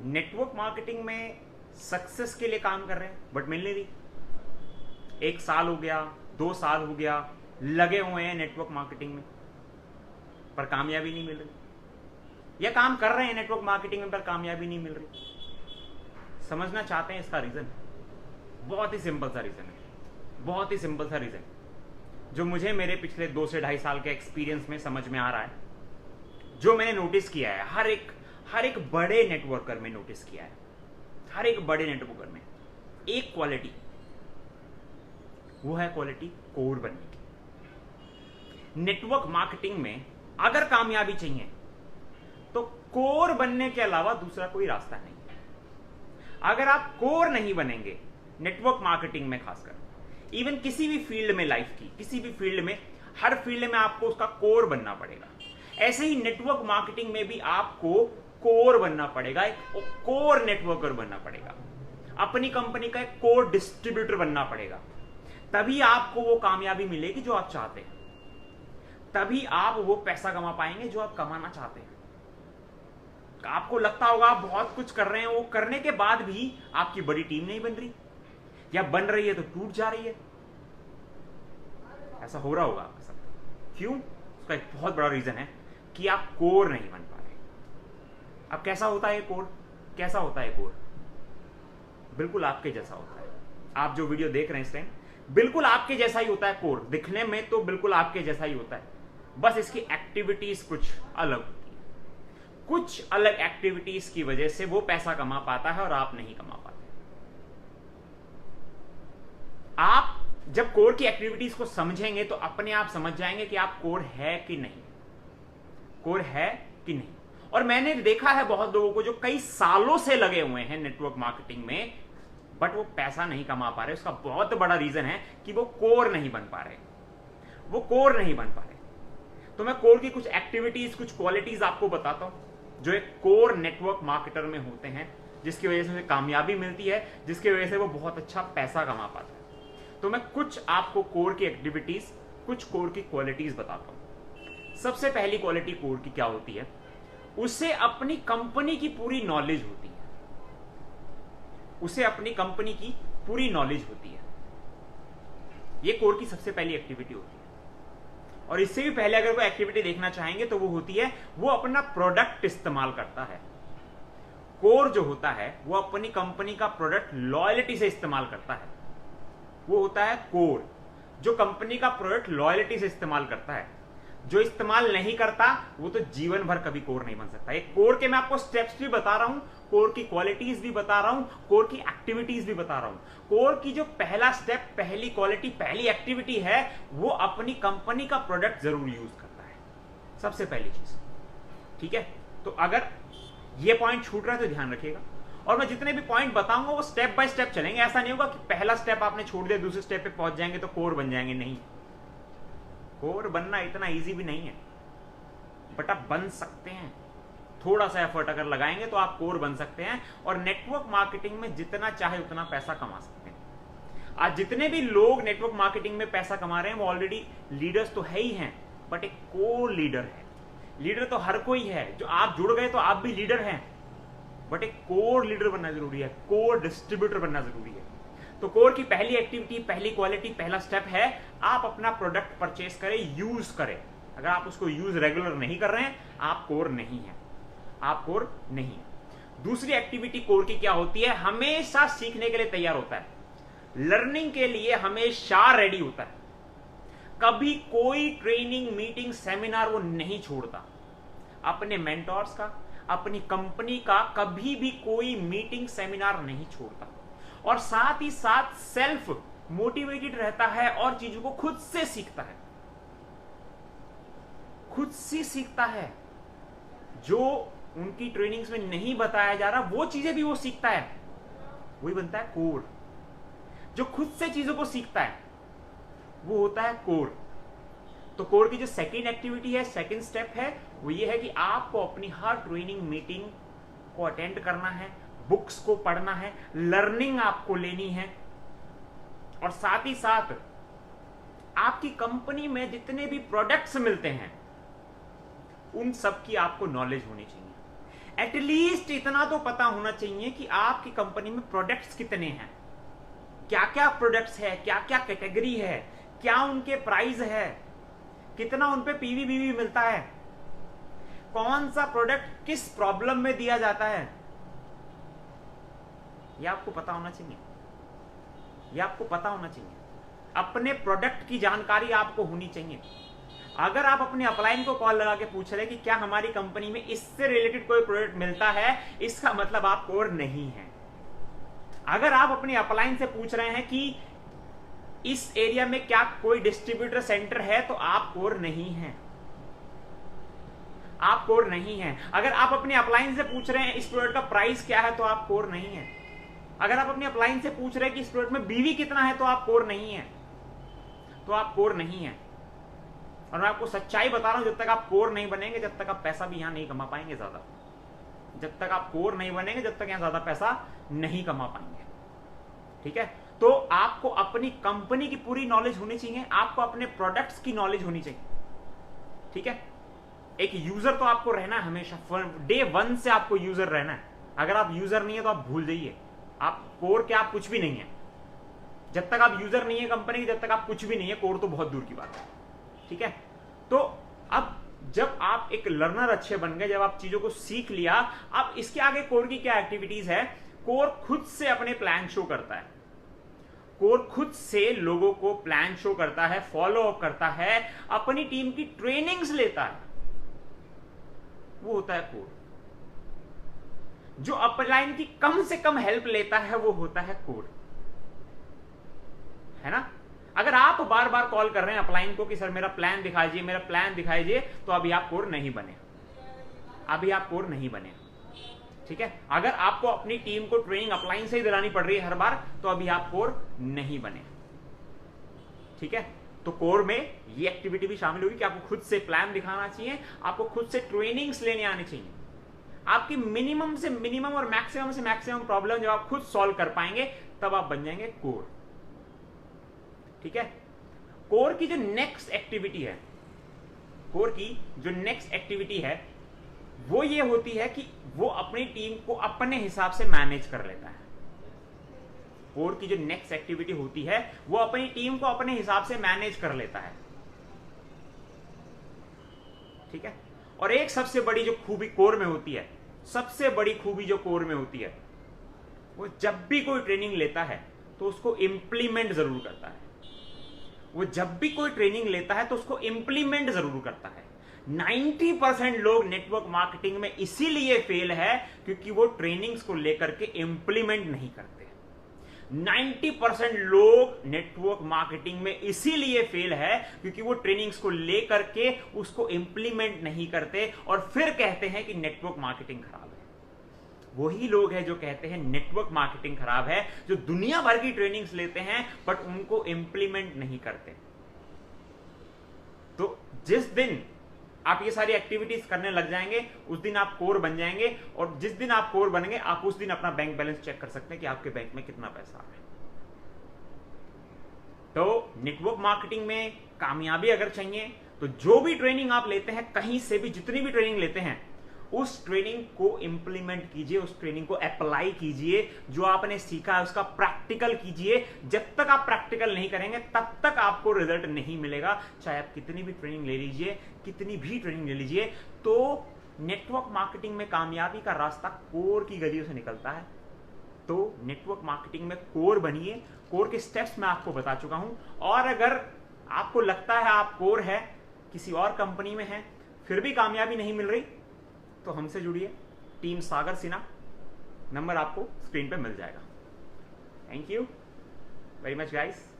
Network marketing में success के लिए काम कर रहे हैं बट मिल नहीं रही। 1 साल हो गया, 2 साल हो गया, लगे हुए हैं नेटवर्क मार्केटिंग में पर कामयाबी नहीं मिल रही, या काम कर रहे हैं नेटवर्क मार्केटिंग में पर कामयाबी नहीं मिल रही। समझना चाहते हैं इसका रीजन? बहुत ही सिंपल सा रीजन है, बहुत ही सिंपल सा रीजन जो मुझे मेरे पिछले 2 से 2.5 साल के एक्सपीरियंस में समझ में आ रहा है, जो मैंने नोटिस किया है हर एक बड़े नेटवर्कर में नोटिस किया है, हर एक बड़े नेटवर्कर में एक क्वालिटी, वो है क्वालिटी कोर बनने की। नेटवर्क मार्केटिंग में अगर कामयाबी चाहिए तो कोर बनने के अलावा दूसरा कोई रास्ता नहीं। अगर आप कोर नहीं बनेंगे नेटवर्क मार्केटिंग में, खासकर इवन किसी भी फील्ड में, लाइफ की किसी भी फील्ड में, हर फील्ड में आपको उसका कोर बनना पड़ेगा। ऐसे ही नेटवर्क मार्केटिंग में भी आपको कोर बनना पड़ेगा, एक कोर नेटवर्कर बनना पड़ेगा, अपनी कंपनी का एक कोर डिस्ट्रीब्यूटर बनना पड़ेगा। तभी आपको वो कामयाबी मिलेगी जो आप चाहते हैं, तभी आप वो पैसा कमा पाएंगे जो आप कमाना चाहते हैं। आपको लगता होगा आप बहुत कुछ कर रहे हैं, वो करने के बाद भी आपकी बड़ी टीम नहीं बन रही, या बन रही है तो टूट जा रही है। ऐसा हो रहा होगा आपके साथ। क्यों? उसका एक बहुत बड़ा रीजन है कि आप कोर नहीं बन पा रहे। अब कैसा होता है कोर? कैसा होता है कोर? बिल्कुल आपके जैसा होता है। आप जो वीडियो देख रहे हैं इस टाइम, बिल्कुल आपके जैसा ही होता है कोर। दिखने में तो बिल्कुल आपके जैसा ही होता है, बस इसकी एक्टिविटीज कुछ अलग होती है। कुछ अलग एक्टिविटीज की वजह से वो पैसा कमा पाता है और आप नहीं कमा पाते। आप जब कोर की एक्टिविटीज को समझेंगे तो अपने आप समझ जाएंगे कि आप कोर है कि नहीं, कोर है कि नहीं। और मैंने देखा है बहुत लोगों को जो कई सालों से लगे हुए हैं नेटवर्क मार्केटिंग में, बट वो पैसा नहीं कमा पा रहे। उसका बहुत बड़ा रीजन है कि वो कोर नहीं बन पा रहे, वो कोर नहीं बन पा रहे। तो मैं कोर की कुछ एक्टिविटीज, कुछ क्वालिटीज आपको बताता हूं जो एक कोर नेटवर्क मार्केटर में होते हैं, जिसकी वजह से उसे कामयाबी मिलती है, जिसकी वजह से वो बहुत अच्छा पैसा कमा पाता है। तो मैं कुछ आपको कोर की एक्टिविटीज, कुछ कोर की क्वालिटीज बताता हूं। सबसे पहली क्वालिटी कोर की क्या होती है? उसे अपनी कंपनी की पूरी नॉलेज होती है, उसे अपनी कंपनी की पूरी नॉलेज होती है। यह कोर की सबसे पहली एक्टिविटी होती है। और इससे भी पहले अगर कोई एक्टिविटी देखना चाहेंगे तो वो होती है, वो अपना प्रोडक्ट इस्तेमाल करता है। कोर जो होता है वो अपनी कंपनी का प्रोडक्ट लॉयल्टी से इस्तेमाल करता है। वो होता है कोर जो कंपनी का प्रोडक्ट लॉयल्टी से इस्तेमाल करता है। जो इस्तेमाल नहीं करता वो तो जीवन भर कभी कोर नहीं बन सकता। एक कोर के मैं आपको स्टेप्स भी बता रहा हूं, कोर की क्वालिटीज भी बता रहा हूं, कोर की एक्टिविटीज भी बता रहा हूं। कोर की जो पहला स्टेप, पहली क्वालिटी, पहली एक्टिविटी है, वो अपनी कंपनी का प्रोडक्ट जरूर यूज करता है, सबसे पहली चीज। ठीक है? तो अगर ये पॉइंट छूट रहा है तो ध्यान रखिएगा। और मैं जितने भी पॉइंट बताऊंगा वो स्टेप बाय स्टेप चलेंगे। ऐसा नहीं होगा कि पहला स्टेप आपने छोड़ दिया, दूसरे स्टेप पे पहुंच जाएंगे तो कोर बन जाएंगे। नहीं, कोर बनना इतना इजी भी नहीं है, बट आप बन सकते हैं। थोड़ा सा एफर्ट अगर लगाएंगे तो आप कोर बन सकते हैं और नेटवर्क मार्केटिंग में जितना चाहे उतना पैसा कमा सकते हैं। आज जितने भी लोग नेटवर्क मार्केटिंग में पैसा कमा रहे हैं वो ऑलरेडी लीडर्स तो है ही हैं, बट एक कोर लीडर है। लीडर तो हर कोई है, जो आप जुड़ गए तो आप भी लीडर हैं, बट एक कोर लीडर बनना जरूरी है, कोर डिस्ट्रीब्यूटर बनना जरूरी है। तो कोर की पहली एक्टिविटी, पहली क्वालिटी, पहला स्टेप है आप अपना प्रोडक्ट परचेस करें, यूज करें। अगर आप उसको यूज रेगुलर नहीं कर रहे हैं, आप कोर नहीं है, आप कोर नहीं है। दूसरी एक्टिविटी कोर की क्या होती है? हमेशा सीखने के लिए तैयार होता है, लर्निंग के लिए हमेशा रेडी होता है। कभी कोई ट्रेनिंग, मीटिंग, सेमिनार वो नहीं छोड़ता। अपने मेंटोर्स का, अपनी कंपनी का कभी भी कोई मीटिंग, सेमिनार नहीं छोड़ता। और साथ ही साथ सेल्फ मोटिवेटेड रहता है और चीजों को खुद से सीखता है, खुद से सीखता है। जो उनकी ट्रेनिंग्स में नहीं बताया जा रहा वो चीजें भी वो सीखता है, वही बनता है कोर। जो खुद से चीजों को सीखता है वो होता है कोर। तो कोर की जो सेकेंड एक्टिविटी है, सेकेंड स्टेप है, वो ये है कि आपको अपनी हर ट्रेनिंग, मीटिंग को अटेंड करना है, बुक्स को पढ़ना है, लर्निंग आपको लेनी है। और साथ ही साथ आपकी कंपनी में जितने भी प्रोडक्ट्स मिलते हैं उन सब की आपको नॉलेज होनी चाहिए। एटलीस्ट इतना तो पता होना चाहिए कि आपकी कंपनी में प्रोडक्ट्स कितने हैं, क्या क्या प्रोडक्ट्स है, क्या क्या कैटेगरी है, क्या उनके प्राइस है, कितना उन पे पीवी बीवी मिलता है, कौन सा प्रोडक्ट किस प्रॉब्लम में दिया जाता है, यह आपको पता होना चाहिए। यह आपको पता होना चाहिए। अपने प्रोडक्ट की जानकारी आपको होनी चाहिए। अगर आप अपने अपलाइन को कॉल लगा के पूछ रहे हैं कि क्या हमारी कंपनी में इससे रिलेटेड कोई प्रोडक्ट मिलता है, इसका मतलब आप कोर नहीं है। अगर आप अपने अपलाइन से पूछ रहे हैं कि इस एरिया में क्या कोई डिस्ट्रीब्यूटर सेंटर है, तो आप कोर नहीं है। आप कोर नहीं है। अगर आप अपने अपलाइन से पूछ रहे हैं इस प्रोडक्ट का प्राइस क्या है, तो आप कोर नहीं है। अगर आप अपने अपलाइन से पूछ रहे हैं कि इस प्रोडक्ट में बीवी कितना है, तो आप कोर नहीं है। तो आप कोर नहीं है। और मैं आपको सच्चाई बता रहा हूं, जब तक आप कोर नहीं बनेंगे, जब तक आप पैसा भी यहां नहीं कमा पाएंगे ज्यादा। जब तक आप कोर नहीं बनेंगे, जब तक यहां ज्यादा पैसा नहीं कमा पाएंगे। ठीक है। तो आपको अपनी कंपनी की पूरी नॉलेज होनी चाहिए, आपको अपने प्रोडक्ट्स की नॉलेज होनी चाहिए। ठीक है। एक यूजर तो आपको रहना है हमेशा, डे 1 से आपको यूजर रहना है। अगर आप यूजर नहीं है तो आप भूल जाइए, आप कोर क्या, आप कुछ भी नहीं है। जब तक आप यूजर नहीं है कंपनी की, जब तक आप कुछ भी नहीं है, कोर तो बहुत दूर की बात है। ठीक है। तो अब जब आप एक लर्नर अच्छे बन गए, जब आप चीजों को सीख लिया, अब इसके आगे कोर की क्या एक्टिविटीज है। कोर खुद से अपने प्लान शो करता है। कोर खुद से लोगों को प्लान शो करता है, फॉलो अप करता है, अपनी टीम की ट्रेनिंग्स लेता है। वो होता है कोर। जो अपलाइन की कम से कम हेल्प लेता है, वो होता है कोर। है ना। अगर आप बार बार कॉल कर रहे हैं अपलाइन को कि सर मेरा प्लान दिखाइए, मेरा प्लान दिखाइए, तो अभी आप कोर नहीं बने। अभी आप कोर नहीं बने। ठीक है। अगर आपको अपनी टीम को ट्रेनिंग अपलाइन से ही दिलानी पड़ रही है हर बार, तो अभी आप कोर नहीं बने। ठीक है। तो कोर में ये एक्टिविटी भी शामिल होगी कि आपको खुद से प्लान दिखाना चाहिए, आपको खुद से ट्रेनिंग्स लेने आनी चाहिए। आपकी मिनिमम से मिनिमम और मैक्सिमम से मैक्सिमम प्रॉब्लम जब आप खुद सॉल्व कर पाएंगे, तब आप बन जाएंगे कोर। ठीक है। कोर की जो नेक्स्ट एक्टिविटी है, कोर की जो नेक्स्ट एक्टिविटी है, वो ये होती है कि वो अपनी टीम को अपने हिसाब से मैनेज कर लेता है। कोर की जो नेक्स्ट एक्टिविटी होती है, वो अपनी टीम को अपने हिसाब से मैनेज कर लेता है। ठीक है। और एक सबसे बड़ी जो खूबी कोर में होती है, सबसे बड़ी खूबी जो कोर में होती है, वो जब भी कोई ट्रेनिंग लेता है तो उसको इंप्लीमेंट जरूर करता है। वो जब भी कोई ट्रेनिंग लेता है तो उसको इंप्लीमेंट जरूर करता है। 90% लोग नेटवर्क मार्केटिंग में इसीलिए फेल है क्योंकि वो ट्रेनिंग्स को लेकर के इंप्लीमेंट नहीं करते। 90% लोग नेटवर्क मार्केटिंग में इसीलिए फेल है क्योंकि वो ट्रेनिंग्स को लेकर के उसको इंप्लीमेंट नहीं करते और फिर कहते हैं कि नेटवर्क मार्केटिंग खराब है। वही लोग हैं जो कहते हैं नेटवर्क मार्केटिंग खराब है, जो दुनिया भर की ट्रेनिंग्स लेते हैं बट उनको इंप्लीमेंट नहीं करते। तो जिस दिन आप ये सारी एक्टिविटीज करने लग जाएंगे, उस दिन आप कोर बन जाएंगे। और जिस दिन आप कोर बनेंगे, आप उस दिन अपना बैंक बैलेंस चेक कर सकते हैं कि आपके बैंक में कितना पैसा आ रहा है। तो नेटवर्क मार्केटिंग में कामयाबी अगर चाहिए, तो जो भी ट्रेनिंग आप लेते हैं, कहीं से भी जितनी भी ट्रेनिंग लेते हैं, उस ट्रेनिंग को इंप्लीमेंट कीजिए, उस ट्रेनिंग को अप्लाई कीजिए। जो आपने सीखा है उसका प्रैक्टिकल कीजिए। जब तक आप प्रैक्टिकल नहीं करेंगे, तब तक आपको रिजल्ट नहीं मिलेगा। चाहे आप कितनी भी ट्रेनिंग ले लीजिए, कितनी भी ट्रेनिंग ले लीजिए। तो नेटवर्क मार्केटिंग में कामयाबी का रास्ता कोर की गलियों से निकलता है। तो नेटवर्क मार्केटिंग में कोर बनिए। कोर के स्टेप्स मैं आपको बता चुका हूं। और अगर आपको लगता है आप कोर है, किसी और कंपनी में है, फिर भी कामयाबी नहीं मिल रही, तो हमसे जुड़िए, टीम सागर सिन्हा। नंबर आपको स्क्रीन पे मिल जाएगा। Thank you very much guys.